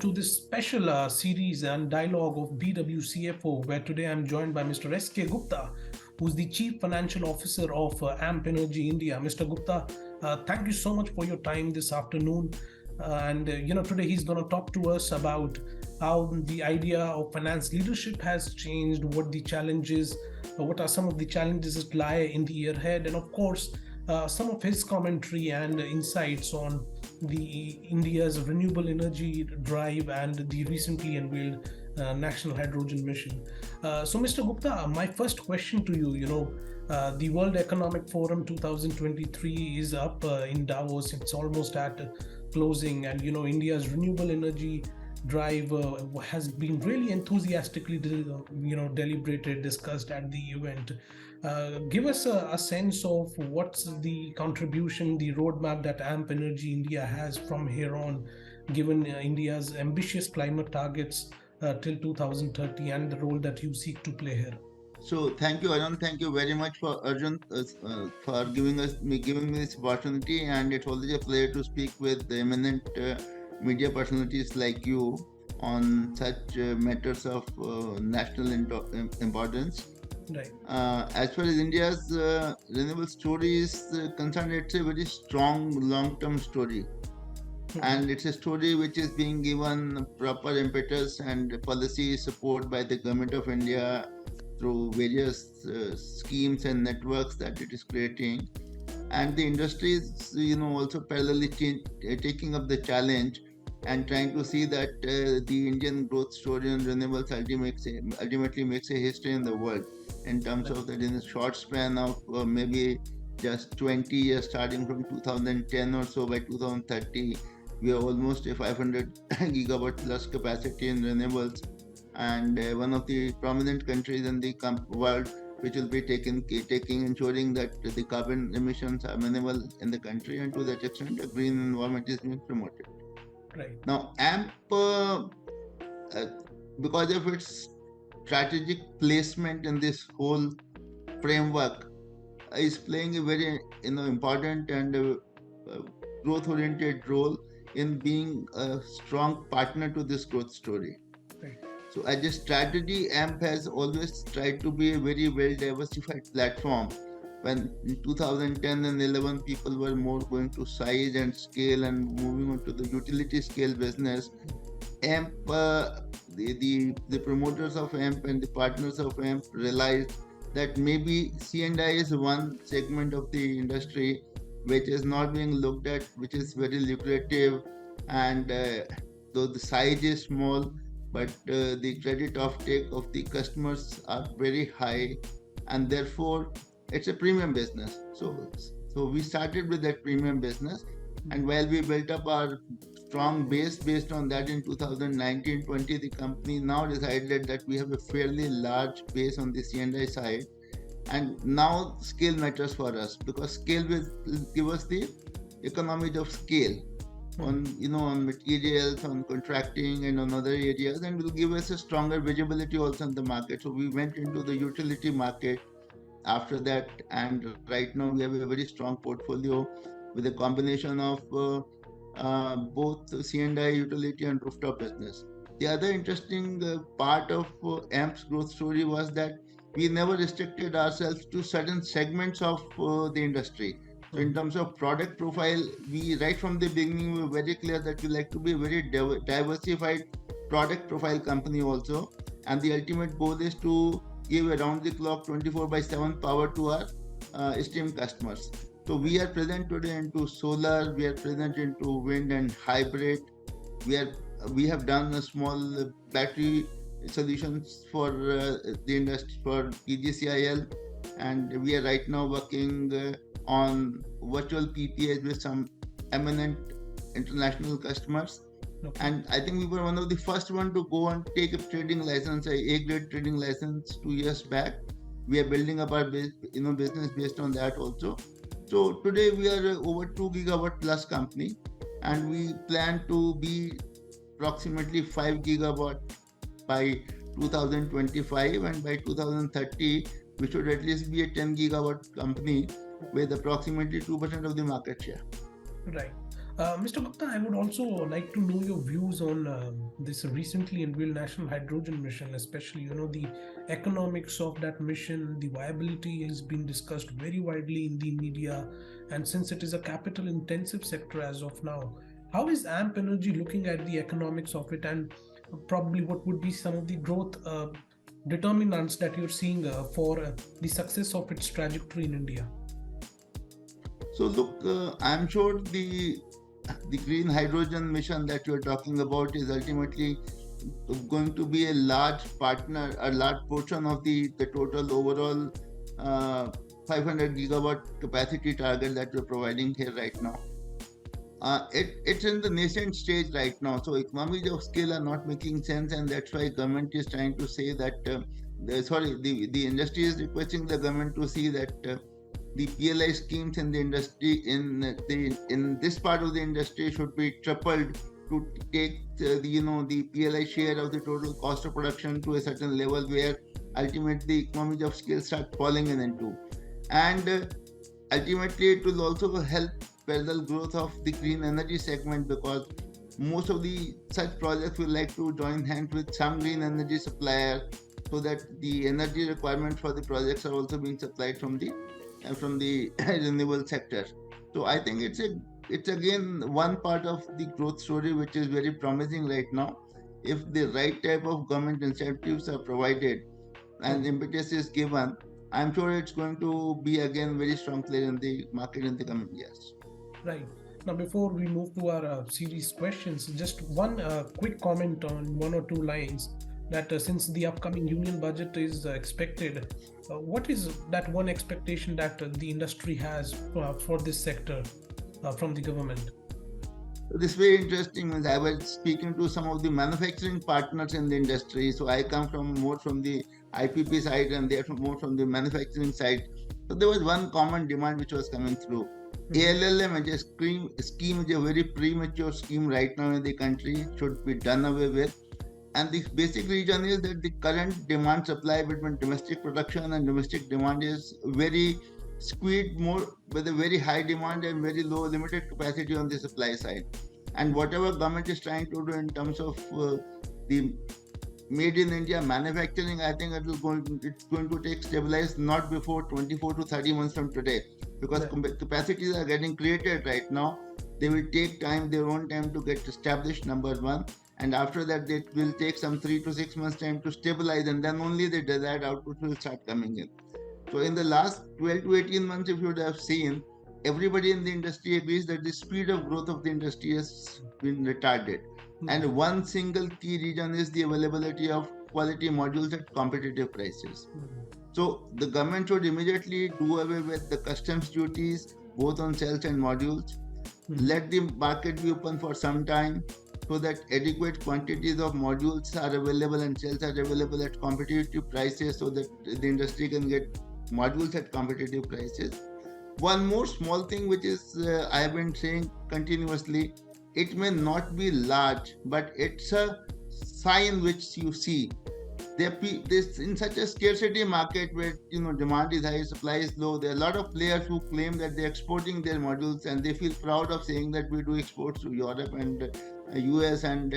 to this special series and dialogue of BW CFO, where today I'm joined by Mr. S.K. Gupta, who's the Chief Financial Officer of AMP Energy India. Mr. Gupta, thank you so much for your time this afternoon. Today he's going to talk to us about how the idea of finance leadership has changed, what the challenges, what are some of the challenges that lie in the year ahead, and of course, some of his commentary and insights on the India's renewable energy drive and the recently unveiled National Hydrogen Mission. Mr. Gupta, my first question to you, the World Economic Forum 2023 is up in Davos. It's almost at closing, and India's renewable energy drive has been really enthusiastically deliberated, discussed at the event. Give us a sense of what's the contribution, the roadmap that AMP Energy India has from here on, given India's ambitious climate targets till 2030, and the role that you seek to play here. So thank you, Arun. Thank you very much for Arjun for giving me this opportunity, and it's always a pleasure to speak with the eminent media personalities like you on such matters of national importance. Right. As far as India's renewable story is concerned, it's a very strong long-term story. And it's a story which is being given proper impetus and policy support by the government of India through various schemes and networks that it is creating. And the industry is, also parallelly taking up the challenge and trying to see that the Indian growth story on renewables ultimately makes a history in the world in terms of that in a short span of maybe just 20 years, starting from 2010 or so. By 2030, we are almost a 500 gigawatt plus capacity in renewables, and one of the prominent countries in the world which will be ensuring that the carbon emissions are minimal in the country, and to that extent a green environment is being promoted. Right. Now AMP, because of its strategic placement in this whole framework, is playing a very important and growth oriented role in being a strong partner to this growth story. Right. So as a strategy, AMP has always tried to be a very well diversified platform. When in 2010 and 11 people were more going to size and scale and moving on to the utility scale business, AMP, the promoters of AMP and the partners of AMP realized that maybe C&I is one segment of the industry which is not being looked at, which is very lucrative, and though the size is small, but the credit offtake of the customers are very high, and therefore it's a premium business. So we started with that premium business, and while we built up our strong base based on that in 2019-20, the company now decided that we have a fairly large base on the C&I side, and now scale matters for us, because scale will give us the economies of scale on materials, on contracting, and on other areas, and will give us a stronger visibility also in the market. So we went into the utility market after that, and right now we have a very strong portfolio with a combination of both C&I, utility, and rooftop business. The other interesting part of AMP's growth story was that we never restricted ourselves to certain segments of the industry. So in terms of product profile, we right from the beginning we were very clear that we like to be a very diversified product profile company also, and the ultimate goal is to give around the clock 24/7 power to our esteemed customers. So we are present today into solar, we are present into wind and hybrid. We have done a small battery solutions for the industry for PGCIL, and we are right now working on virtual PPAs with some eminent international customers. Okay. And I think we were one of the first one to go and take a trading license, A-grade trading license 2 years back. We are building up our business based on that also. So today we are over 2 gigawatt plus company, and we plan to be approximately 5 gigawatt by 2025, and by 2030 we should at least be a 10 gigawatt company with approximately 2% of the market share. Right. Mr. Gupta, I would also like to know your views on this recently unveiled National Hydrogen Mission, especially the economics of that mission. The viability has been discussed very widely in the media, and since it is a capital-intensive sector as of now, how is AMP Energy looking at the economics of it, and probably what would be some of the growth determinants that you're seeing for the success of its trajectory in India? So look, I'm sure the green hydrogen mission that you're talking about is ultimately going to be a large partner, a large portion of the total overall 500 gigawatt capacity target that we're providing here right now. It's in the nascent stage right now, so economies of scale are not making sense, and that's why government is trying to say that the industry is requesting the government to see that the PLI schemes in the industry in this part of the industry should be tripled to take the PLI share of the total cost of production to a certain level where ultimately economies of scale start falling in into, and ultimately it will also help parallel growth of the green energy segment, because most of the such projects will like to join hands with some green energy supplier, so that the energy requirements for the projects are also being supplied from the renewable sector. So I think it's again one part of the growth story which is very promising right now. If the right type of government incentives are provided and impetus is given, I'm sure it's going to be again very strong player in the market in the coming years. Right. Now, before we move to our series questions, just one quick comment on one or two lines that since the upcoming union budget is expected, what is that one expectation that the industry has for this sector from the government? This is very interesting. As I was speaking to some of the manufacturing partners in the industry, so I come from more from the IPP side, and they're more from the manufacturing side. So there was one common demand which was coming through. ALLM as a scheme is a very premature scheme right now in the country, should be done away with. And the basic reason is that the current demand supply between domestic production and domestic demand is very squeezed, more with a very high demand and very low limited capacity on the supply side. And whatever government is trying to do in terms of the made in India manufacturing, I think it's going to take stabilize not before 24 to 30 months from today, because capacities are getting created right now. They will take time, their own time to get established, number one, and after that it will take some 3 to 6 months time to stabilize, and then only the desired output will start coming in. So in the last 12 to 18 months, if you would have seen, everybody in the industry agrees that the speed of growth of the industry has been retarded. And one single key reason is the availability of quality modules at competitive prices. So the government should immediately do away with the customs duties, both on cells and modules. Let the market be open for some time, so that adequate quantities of modules are available and cells are available at competitive prices, so that the industry can get modules at competitive prices. One more small thing which is I have been saying continuously, it may not be large, but it's a sign which you see. This in such a scarcity market where demand is high, supply is low. There are a lot of players who claim that they're exporting their modules, and they feel proud of saying that we do exports to Europe and US and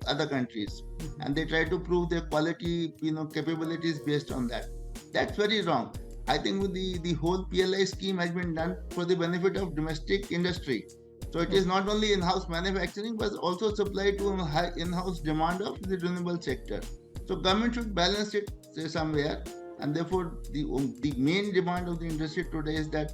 other countries, and they try to prove their quality capabilities based on that. That's very wrong. I think the whole PLI scheme has been done for the benefit of domestic industry. So it is not only in-house manufacturing, but also supply to high in-house demand of the renewable sector. So government should balance it somewhere, and therefore the main demand of the industry today is that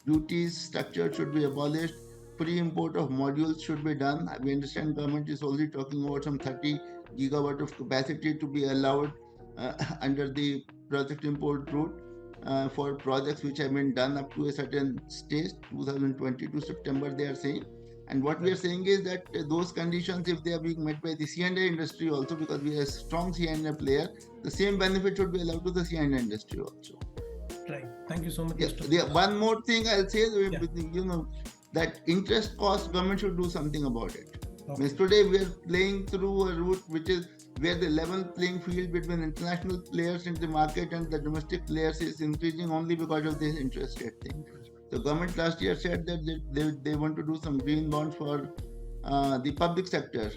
duties structure should be abolished. Free import of modules should be done. We understand government is only talking about some 30 gigawatt of capacity to be allowed under the project import route for projects which have been done up to a certain stage, 2022 September they are saying. And what we are saying is that those conditions, if they are being met by the C&I industry also, because we are a strong C&I player, the same benefit should be allowed to the C&I industry also. Right. Thank you so much. One more thing I'll say, that interest cost, government should do something about it. Means today we are playing through a route which is where the level playing field between international players in the market and the domestic players is increasing only because of this interest rate thing. The government last year said that they want to do some green bonds for the public sector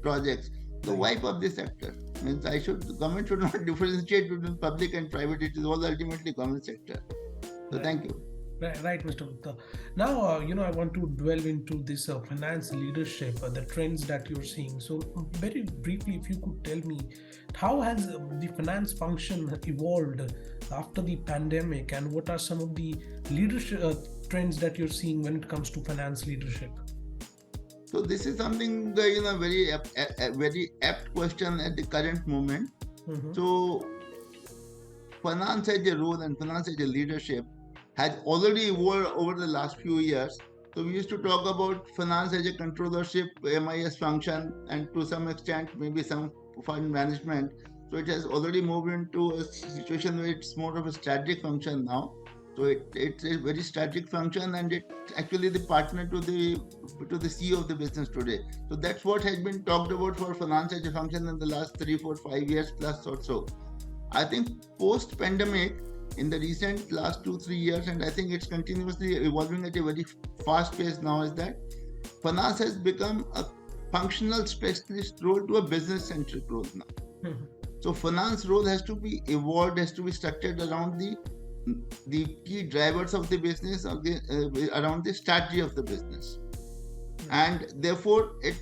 projects. So why public sector? Means the government should not differentiate between public and private. It is all ultimately government sector. So Right. thank you. Right, Mr. Gupta. Now, I want to delve into this finance leadership, the trends that you're seeing. So, very briefly, if you could tell me, how has the finance function evolved after the pandemic, and what are some of the leadership trends that you're seeing when it comes to finance leadership? So this is something very apt question at the current moment. Mm-hmm. So finance as a role and finance as a leadership has already evolved over the last few years. So we used to talk about finance as a controllership, MIS function, and to some extent maybe some fund management. So it has already moved into a situation where it's more of a strategic function now. So it's a very strategic function, and it's actually the partner to the CEO of the business today. So that's what has been talked about for finance as a function in the last 3, 4, 5 years plus or so. I think post pandemic, in the recent last 2, 3 years, and I think it's continuously evolving at a very fast pace now, is that finance has become a functional specialist role to a business centric role now. Mm-hmm. So finance role has to be evolved, has to be structured around the key drivers of the business, or around the strategy of the business, and therefore it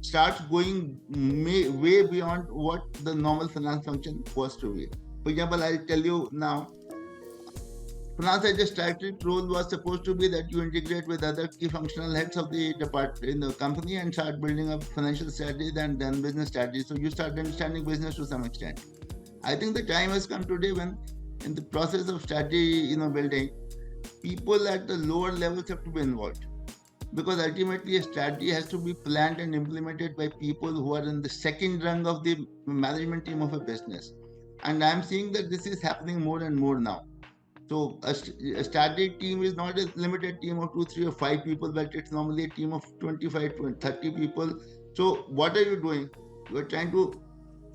starts going way beyond what the normal finance function was to be. For example, I'll tell you now, finance as a strategic role was supposed to be that you integrate with other key functional heads of the department in the company and start building up financial strategies and then business strategies. So you start understanding business to some extent. I think the time has come today when, in the process of strategy, building, people at the lower levels have to be involved, because ultimately a strategy has to be planned and implemented by people who are in the second rung of the management team of a business. And I'm seeing that this is happening more and more now. So a strategic team is not a limited team of 2, 3, or 5 people, but it's normally a team of 25 to 30 people. So what are you doing? You're trying to,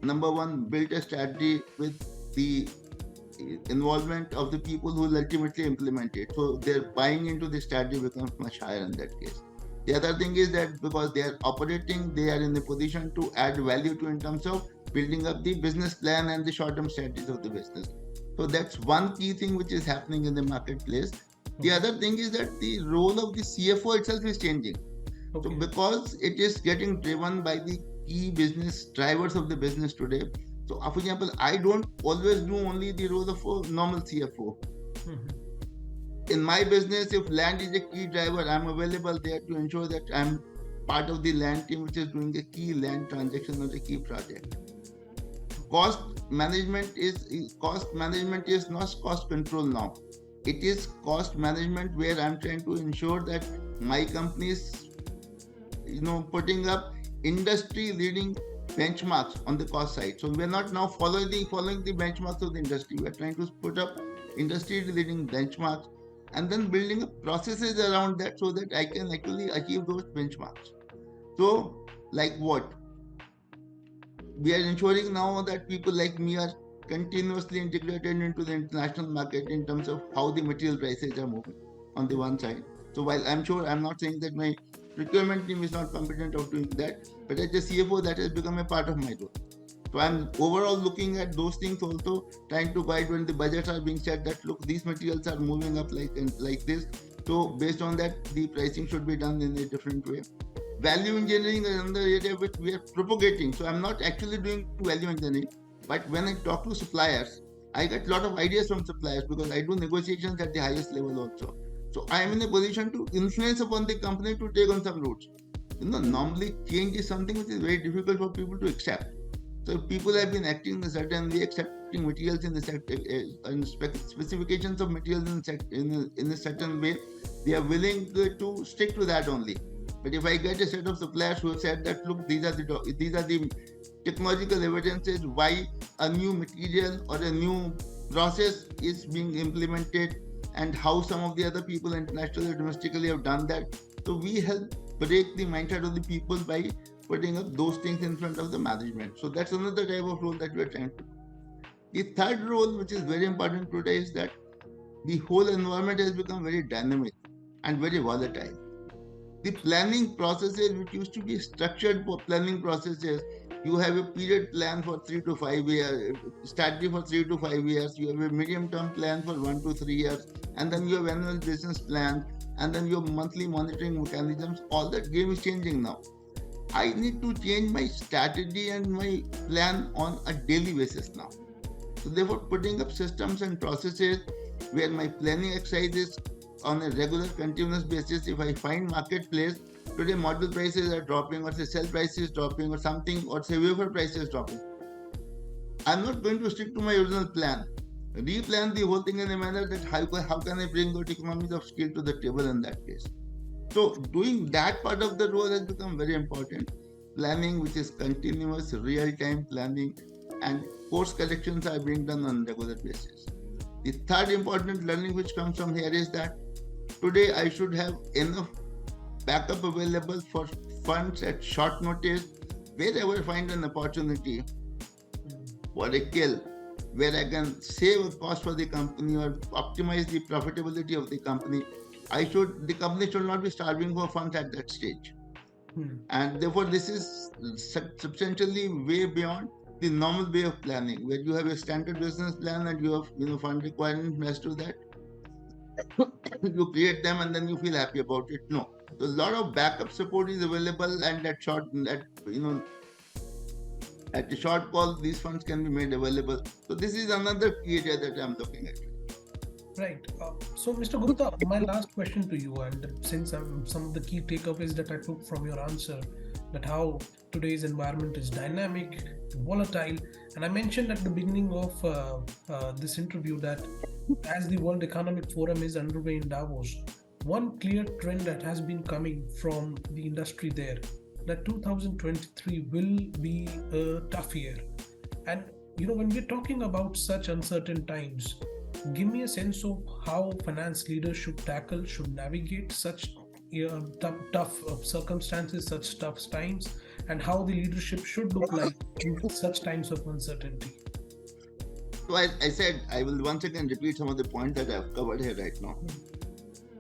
number one, build a strategy with the involvement of the people who will ultimately implement it. So their buying into the strategy becomes much higher in that case. The other thing is that because they are operating, they are in a position to add value to in terms of building up the business plan and the short-term strategies of the business. So that's one key thing which is happening in the marketplace. The other thing is that the role of the CFO itself is changing. So because it is getting driven by the key business drivers of the business today. So for example, I don't always do only the role of a normal CFO. In my business, if land is a key driver, I'm available there to ensure that I'm part of the land team which is doing a key land transaction or a key project. Cost management is not cost control now. It is cost management where I'm trying to ensure that my company is putting up industry leading benchmarks on the cost side. So we're not now following the benchmarks of the industry. We're trying to put up industry leading benchmarks and then building up processes around that so that I can actually achieve those benchmarks. So like what? We are ensuring now that people like me are continuously integrated into the international market in terms of how the material prices are moving on the one side. So while I'm not saying that my procurement team is not competent of doing that, but as a CFO, that has become a part of my role. So I'm overall looking at those things also, trying to guide when the budgets are being set that look, these materials are moving up like this. So based on that, the pricing should be done in a different way. Value engineering is another area which we are propagating. So I'm not actually doing value engineering, but when I talk to suppliers, I get a lot of ideas from suppliers because I do negotiations at the highest level also. So I am in a position to influence upon the company to take on some routes. Normally change is something which is very difficult for people to accept. So people have been acting in a certain way, accepting materials in and specifications of materials in a certain way. They are willing to stick to that only. But if I get a set of suppliers who have said that, look, these are the technological evidences why a new material or a new process is being implemented and how some of the other people internationally or domestically have done that. So we help break the mindset of the people by putting up those things in front of the management. So that's another type of role that we are trying to do. The third role, which is very important today, is that the whole environment has become very dynamic and very volatile. The planning processes, which used to be structured for planning processes, you have a period plan for 3 to 5 years, strategy for 3 to 5 years, you have a medium term plan for 1 to 3 years, and then you have annual business plan, and then you have monthly monitoring mechanisms. All that game is changing now. I need to change my strategy and my plan on a daily basis now. So therefore, putting up systems and processes where my planning exercises on a regular, continuous basis. If I find marketplace today, model prices are dropping, or say sell price is dropping, or something, or say wafer price is dropping, I'm not going to stick to my original plan. Replan the whole thing in a manner that how can I bring those economies of scale to the table in that case. So doing that part of the role has become very important. Planning, which is continuous, real-time planning, and course corrections are being done on a regular basis. The third important learning which comes from here is that today I should have enough backup available for funds at short notice wherever I find an opportunity for a kill where I can save a cost for the company or optimize the profitability of the company. The company should not be starving for funds at that stage. And therefore, this is substantially way beyond the normal way of planning, where you have a standard business plan and you have fund requirements matched to that. You create them and then you feel happy about it. No, so a lot of backup support is available, and at a short call, these funds can be made available. So this is another key area that I'm looking at. Right. So, Mr. Gupta, my last question to you, and since some of the key takeaways that I took from your answer, that how today's environment is dynamic, volatile, and I mentioned at the beginning of this interview that as the World Economic Forum is underway in Davos, one clear trend that has been coming from the industry there, that 2023 will be a tough year. And when we're talking about such uncertain times, give me a sense of how finance leaders should navigate such tough circumstances, such tough times, and how the leadership should look like in such times of uncertainty. So I said I will once again repeat some of the points that I've covered here right now.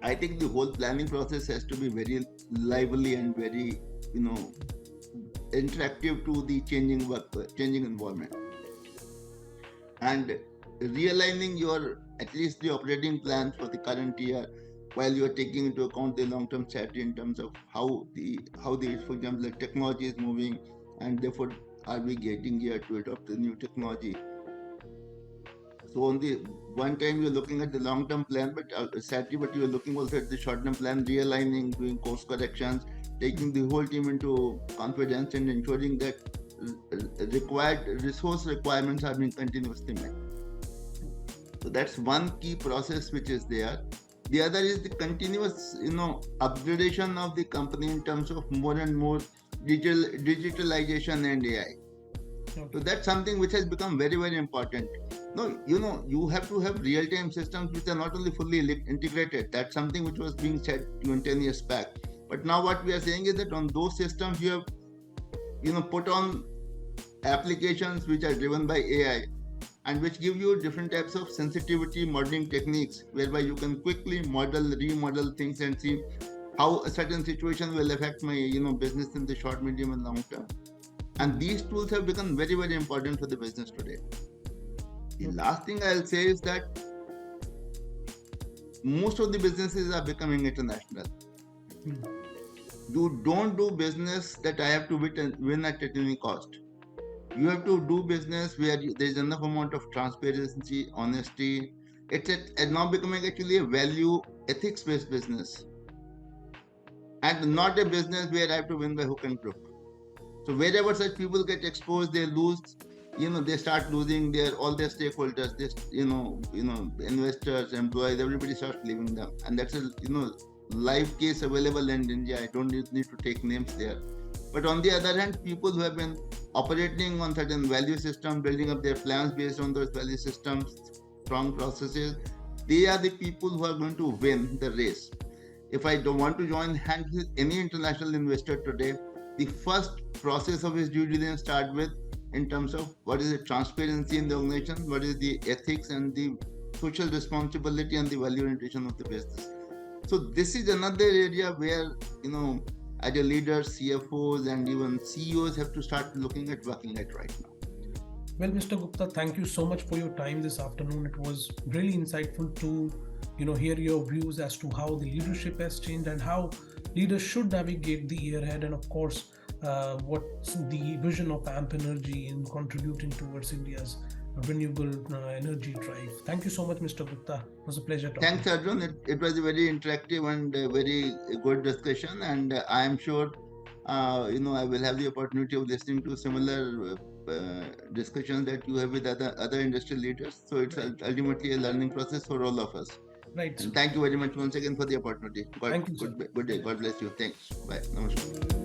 I think the whole planning process has to be very lively and very interactive to the changing environment, and realigning your at least the operating plans for the current year while you are taking into account the long-term strategy in terms of how the for example the technology is moving, and therefore are we getting here to adopt the new technology. So on the one time you're looking at the long-term plan strategy, but you're looking also at the short-term plan, realigning, doing course corrections, taking the whole team into confidence, and ensuring that required resource requirements are being continuously met. So that's one key process which is there. The other is the continuous, upgradation of the company in terms of more and more digitalization and AI. Okay. So that's something which has become very, very important. No, you have to have real-time systems which are not only fully integrated. That's something which was being said 10 years back. But now what we are saying is that on those systems you have, put on applications which are driven by AI, and which give you different types of sensitivity modeling techniques, whereby you can quickly remodel things and see how a certain situation will affect my business in the short, medium, and long term. And these tools have become very, very important for the business today. The last thing I'll say is that most of the businesses are becoming international. You don't do business that I have to win at any cost. You have to do business where there is enough amount of transparency, honesty. It's now becoming actually a value ethics-based business, and not a business where I have to win by hook and crook. So wherever such people get exposed, they lose. They start losing all their stakeholders. Investors, employees, everybody starts leaving them, and that's a live case available in India. I don't need to take names there. But on the other hand, people who have been operating on certain value systems, building up their plans based on those value systems, strong processes, they are the people who are going to win the race. If I don't want to join hands with any international investor today, the first process of his due diligence start with in terms of what is the transparency in the organization, what is the ethics and the social responsibility and the value orientation of the business. So this is another area where, as a leader, CFOs and even CEOs have to start looking at working at right now. Well, Mr. Gupta, thank you so much for your time this afternoon. It was really insightful to, hear your views as to how the leadership has changed and how leaders should navigate the year ahead, and of course, what's the vision of AMP Energy in contributing towards India's renewable energy drive. Thank you so much, Mr. Gupta. It was a pleasure talking. Thanks, Arjun. It was a very interactive and very good discussion, and I am sure, I will have the opportunity of listening to similar discussions that you have with other industry leaders. So it's Right. ultimately a learning process for all of us. Right. And thank you very much once again for the opportunity. Thank you, sir. Good day. God bless you. Thanks. Bye. Namaskar.